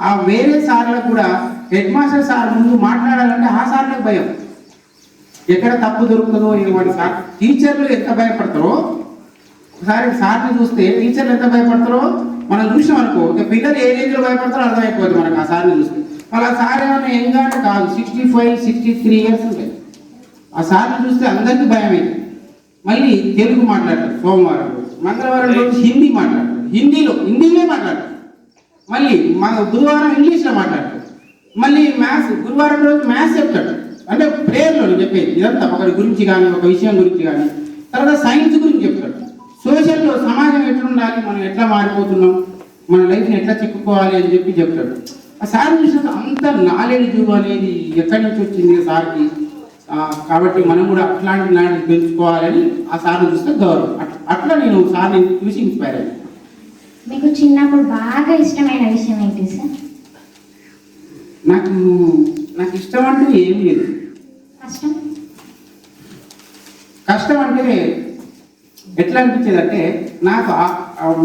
ఆ వేరే సార్లకు కూడా హెడ్ మాస్టర్ సార్ ముందు మాట్లాడాలంటే ఆ సార్లకు భయం. ఎక్కడ తప్పు దొరుకుతుందో వాడి సార్. టీచర్లు ఎంత భయపడతారో ఒకసారి సార్ని చూస్తే టీచర్లు ఎంత భయపడతారో మనం చూసాం అనుకో, ఇక పిల్లలు ఏ రేంజ్లో భయపడతారో అర్థమైపోతుంది మనకు ఆ సార్ని చూస్తే. మళ్ళీ ఆ సార్ ఏమన్నా యంగా అంటే కాదు, 65-63 ఇయర్స్ ఉంటాయి. ఆ సార్ని చూస్తే అందరికీ భయం అయింది. మళ్ళీ తెలుగు మాట్లాడతారు సోమవారం రోజు, మంగళవారం రోజు హిందీ మాట్లాడతారు, హిందీలో మాట్లాడతారు. మళ్ళీ గురువారం ఇంగ్లీష్లో మాట్లాడతారు. మళ్ళీ మ్యాథ్స్ గురువారం రోజు మ్యాథ్స్ చెప్తాడు. అంటే ప్రేయర్లో చెప్పేది ఇదంతా ఒకరి గురించి కానీ ఒక విషయం గురించి కానీ. తర్వాత సైన్స్ గురించి చెప్తాడు. సోషల్లో సమాజం ఎట్లుండాలి, మనం ఎట్లా మారిపోతున్నాం, మన లైఫ్ని ఎట్లా చెప్పుకోవాలి అని చెప్పి చెప్తాడు. ఆ సార్ చూసినప్పుడు అంత నాలెడ్జ్ అనేది ఎక్కడి నుంచి వచ్చింది సార్కి. కాబట్టి మనం కూడా అట్లాంటి నాలెడ్జ్ పెంచుకోవాలని ఆ సార్ని చూస్తే గౌరవం. అట్లా నేను సార్ని చూసి ఇన్స్పైర్ అయ్యాను. మీకు చిన్నప్పుడు బాగా ఇష్టమైన విషయం ఏంటి సార్? నాకు ఇష్టం అంటూ ఏం లేదు. కష్టం అంటే ఎట్లా అనిపించేది అంటే నాకు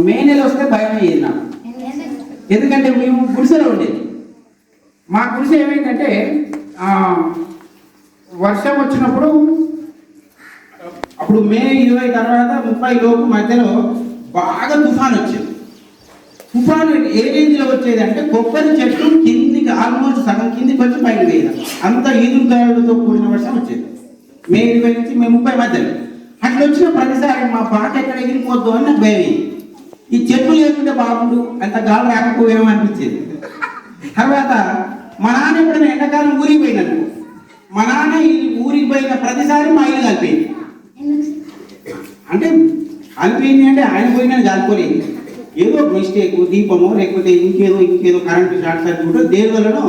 మే నెల వస్తే భయం అయ్యేది నాకు. ఎందుకంటే మేము గుడిసెలో ఉండేది. మా గుడిసె ఏమైందంటే వర్షం వచ్చినప్పుడు అప్పుడు మే 20 తర్వాత 30 లోపు మధ్యలో బాగా తుఫాన్ వచ్చేది. తుఫాను ఏ రేంజ్లో వచ్చేది అంటే కొబ్బరి చెట్లు కిందికి ఆల్మోస్ట్ సగం కిందికి వచ్చి పైకి పోయేది. అంత ఈదురుగాలులతో కూడిన వర్షం వచ్చేది మే 20 నుంచి మే 30 మధ్యలో. అట్లా వచ్చిన ప్రతిసారి మా పాట ఎక్కడ ఎగిరిపోద్దు అని నాకు భయం. ఈ చెట్లు లేకుంటే బాగుండు, అంత గాలి రాకపోయేమో అనిపించేది. తర్వాత మా నాన్న ఎప్పుడైనా ఎండాకాలం ఊరికి పోయినట్టు, మా నాన్న ఈ ఊరికి పోయిన ప్రతిసారి మా ఇల్లు కలిపేది. అంటే కలిపింది అంటే ఆయన పోయినా కాలిపోలేదు, ఏదో మిస్టేక్ దీపమో లేకపోతే ఇంకేదో కరెంటు షార్ట్ సర్క్యూట్ దేని వల్లనో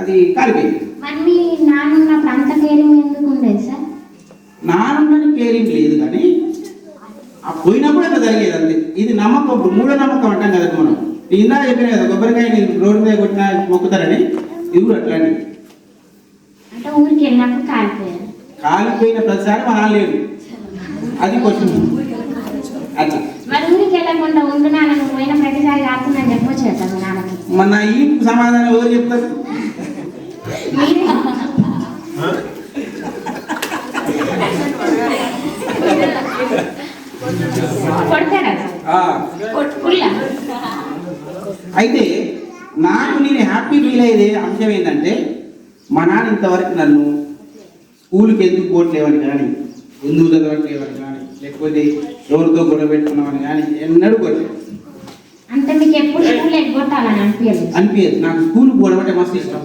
అది కాలిపోయింది. మరి నానున్నప్పుడు అంత కేరింగ్ ఎందుకు ఉండేది సార్? నాన్నని కేరింగ్ లేదు, కానీ ఆ పోయినప్పుడు అట్లా జరిగేది అంతే. ఇది నమ్మకం, మూడో నమ్మకం అంటాం కదా మనం. ఇందా చెప్పిన కదా కొబ్బరికాయ రోడ్డు మీద కొట్టిన మొక్కుతారని, ఇది కూడా అట్లాంటివి. అంటే ఊరికి వెళ్ళినప్పుడు కాలిపోయిన ప్రతిసారి మా నాన్న లేదు, అది క్వశ్చన్. అట్లా మరి ఊరికి వెళ్ళకుండా ఉండు నాన్న, నువ్వు పోయిన ప్రతిసారి కాకుండా చెప్పొచ్చు కదా మీ నాన్నకి. మన ఈ సమాధానం ఎవరు చెప్తారు? అయితే నాకు నేను హ్యాపీ ఫీల్ అయ్యేది అంశం ఏంటంటే మా నాన్న ఇంతవరకు నన్ను స్కూల్కి ఎందుకు పోవట్లేవని కానీ, ఎందుకు చదవట్లేవని కానీ, లేకపోతే ఎవరితో గొడవ పెట్టుకున్నామని కానీ ఎన్నడూ కొట్టలేదు. అంటే మీకు ఎప్పుడు స్కూల్ ఎగ్గొట్టాలని అనిపించదు. నాకు స్కూల్ పోవడం అంటే మస్తు ఇష్టం.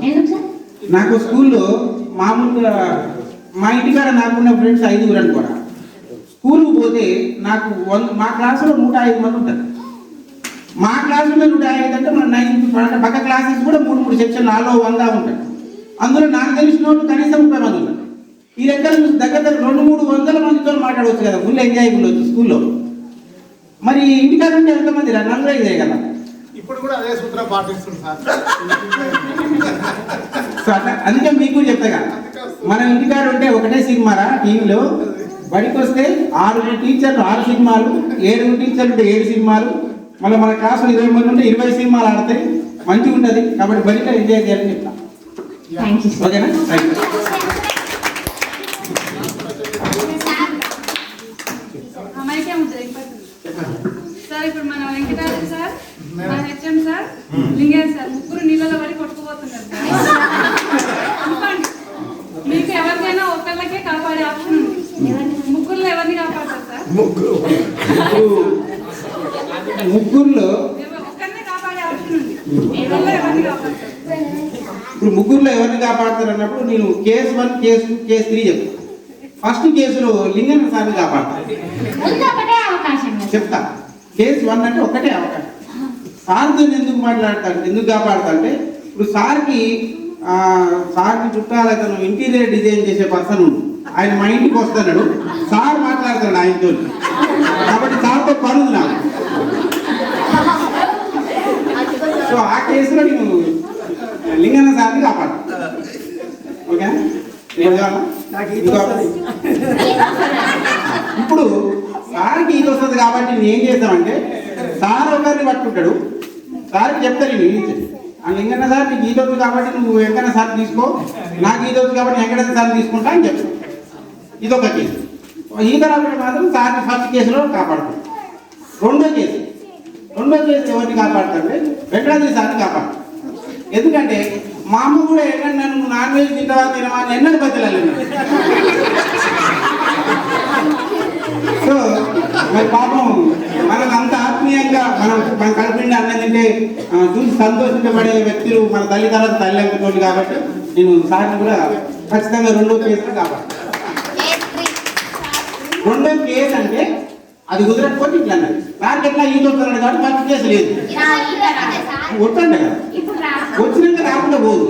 నాకు స్కూల్లో మామూలుగా మా ఇంటికాడ నాకున్న ఫ్రెండ్స్ 5 అనుకోరా. స్కూల్కి పోతే నాకు మా క్లాసులో 105 మంది ఉంటారు. మా క్లాసులో 105 అంటే మన 9 పక్క క్లాసెస్ కూడా 3 సెక్షన్ 100 ఉంటాయి. అందులో నాకు తెలిసిన వాళ్ళు కనీసం 30 మంది ఉంటారు. ఈ లెక్కల దగ్గర 200-300 మందితో మాట్లాడవచ్చు కదా, ఫుల్ ఎంజాయ్ ఉండొచ్చు స్కూల్లో. మరి ఇంటికాడ ఉంటే ఎంతమంది 45 కదా. ఇప్పుడు కూడా అదే సూత్రం పాటిస్తుంది సార్. సో అట్లా అందుకే మీకు చెప్తాగా, మనం ఇంటికాడ ఉంటే ఒకటే సినిమారా టీవీలో, బడికి వస్తే 6 టీచర్లు 6 సినిమాలు, 7 టీచర్లు ఉంటే 7 సినిమాలు, మళ్ళీ మన క్లాసులో 20 మంది ఉంటే 20 సినిమాలు ఆడతాయి, మంచిగా ఉంటుంది. కాబట్టి బడిలో ఎంజాయ్ చేయాలని చెప్తాను. ఓకేనా? సార్ ఇప్పుడు మన వెంకటరాజు సార్, మన హెచ్ఎం సార్, లింగేష్ సార్ ముగ్గురు నీళ్ళలో పడి కొట్టుకుపోతున్నారు సార్. మీకు ఎవరికైనా ఒకళ్ళకే కాపాడే ఆప్షన్ ఉంది. ముగ్గురులో ఎవరిని కాపాడతారు సార్? ముగ్గురులో ఒక్కరినే కాపాడే ఆప్షన్ ఉంది. ఎవరిలో ఎవరిని కాపాడతారు? ఇప్పుడు ముగ్గురులో ఎవరిని కాపాడతారు అన్నప్పుడు నేను కేసు 1, కేసు 2, కేసు 3 చెప్తాను. ఫస్ట్ కేసులో లింగన్న సార్ని కాపాడతాను. ముందు ఒకటే అవకాశం కదా. చెప్తా. కేసు 1 అంటే ఒకటే అవకాశం. సార్తో ఎందుకు మాట్లాడతాడు, ఎందుకు కాపాడతా అంటే ఇప్పుడు సార్కి చుట్టాల అతను ఇంటీరియర్ డిజైన్ చేసే పర్సన్ ఉంది. ఆయన మా ఇంటికి వస్తున్నాడు, సార్ మాట్లాడతాడు ఆయనతో. కాబట్టి సార్తో పనుంది నాకు. సో ఆ కేసులో నేను లింగన్న సార్ని కాపాడతాను. ఓకే, ఇప్పుడు సార్కి ఇది వస్తుంది కాబట్టి నేను ఏం చేస్తామంటే సార్ ఒకరిని పట్టుకుంటాడు, సార్కి చెప్తాను నేను ఆ లింగన్న సార్ నీకు ఈత వస్తుంది కాబట్టి నువ్వు వెంకన్న సార్ తీసుకో, నాకు ఈత వస్తుంది కాబట్టి వెంకటేశ్వర సార్ తీసుకుంటా అని చెప్తాను. ఇదొక కేసు. ఈత రాబట్టి మాత్రం సార్ని ఫస్ట్ కేసులో కాపాడుతాడు. రెండో కేసు ఎవరిని కాపాడుతుంటే వెంకటాద్రి సార్ని కాపాడుతాడు. ఎందుకంటే మా అమ్మ కూడా ఎక్కడ నన్ను నాన్ వెజ్ తింటావా తినవా అని ఎన్నడూ బతిలాలి. సో మరి పాపం మనకు అంత ఆత్మీయంగా మన కడుపుండి అన్నం తింటే చూసి సంతోషించబడే వ్యక్తులు మన తల్లి తర్వాత తల్లి అనుకోండి. కాబట్టి నేను సార్ని కూడా ఖచ్చితంగా రెండో కేసులో కాపాడుతాను. రెండో కేసు అంటే అది కుదరకపోతే ఇట్లా అన్నది సార్కి ఎట్లా ఈత వస్తున్నాడు కాబట్టి ఫస్ట్ కేసు లేదు వద్దండి కదా, వచ్చినాక రాకుండా పోదు.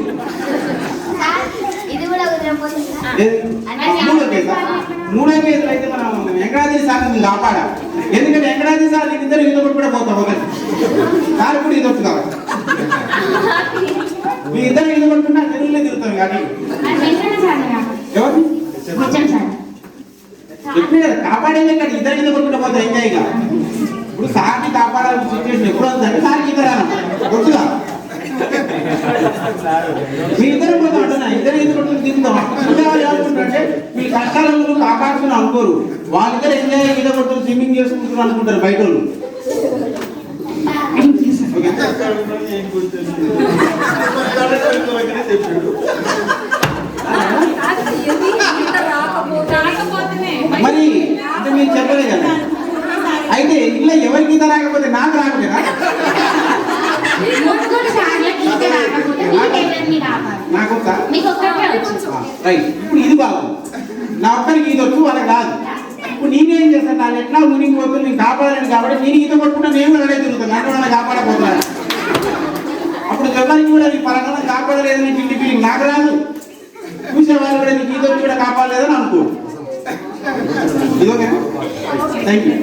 మూడో కేసులు అయితే మనం వెంకటాద్రి సార్ని కాపాడాలి. ఎందుకంటే వెంకటాద్రి సార్ ఇద్దరు ఈత కూడా పోతాం ఒకటి సార్ కూడా ఈత వచ్చు కాబట్టి మీ ఇద్దరు ఈత పడుతుంటే ఆ చెరువులే తిరుగుతాం. కానీ ఎవరు చెప్పే కాపాడేది ఇక్కడ ఇద్దరు ఈత కొట్టుకుంటూ పోతాం ఎంజాయ్గా. ఇప్పుడు సార్ని కాపాడాల్సిన సిచ్యువేషన్ ఎప్పుడు వస్తుందంటే సార్కి ఈత రాను వచ్చుగా మీ ఇద్దరు పోతాం అంటున్నా, ఇద్దరు ఈత కొట్టుకుని తిరుగుతాం. వాళ్ళు ఏమనుకుంటారంటే మీ కష్టాలను కాపాడుతున్నా అనుకోరు, వాళ్ళిద్దరు ఎంజాయ్ ఈత కొట్టుకుని స్విమ్మింగ్ చేసుకుంటున్నారు అనుకుంటారు బయట వాళ్ళు. మరి అంటే మీరు చెప్పలే కదా. అయితే ఇలా ఎవరికి ఈత రాకపోతే నాకు రాకపోతేనా? నాకు రైట్. ఇప్పుడు ఇది బాగుంది, నా ఒక్కరికి ఈత వచ్చు వాళ్ళకి రాదు. ఇప్పుడు నేనేం చేస్తాను, నాకు ఎట్లా మునిగిపోతుంది నేను కాపాడలేను కాబట్టి నేను ఈత కొట్టుకుంటా నేను రెడీ తిరుగుతాను, నన్ను వాళ్ళని కాపాడకపోతున్నాను. అప్పుడు ఎవరికి కూడా నీకు పరంగా కాపాడలేదు నీకు ఇంటి ఫీలింగ్ నాకు రాదు, చూసే వాళ్ళు కూడా నీకు ఈత వచ్చి కూడా కాపాడలేదని అనుకో. ఇది ఓకేనా? Thank you.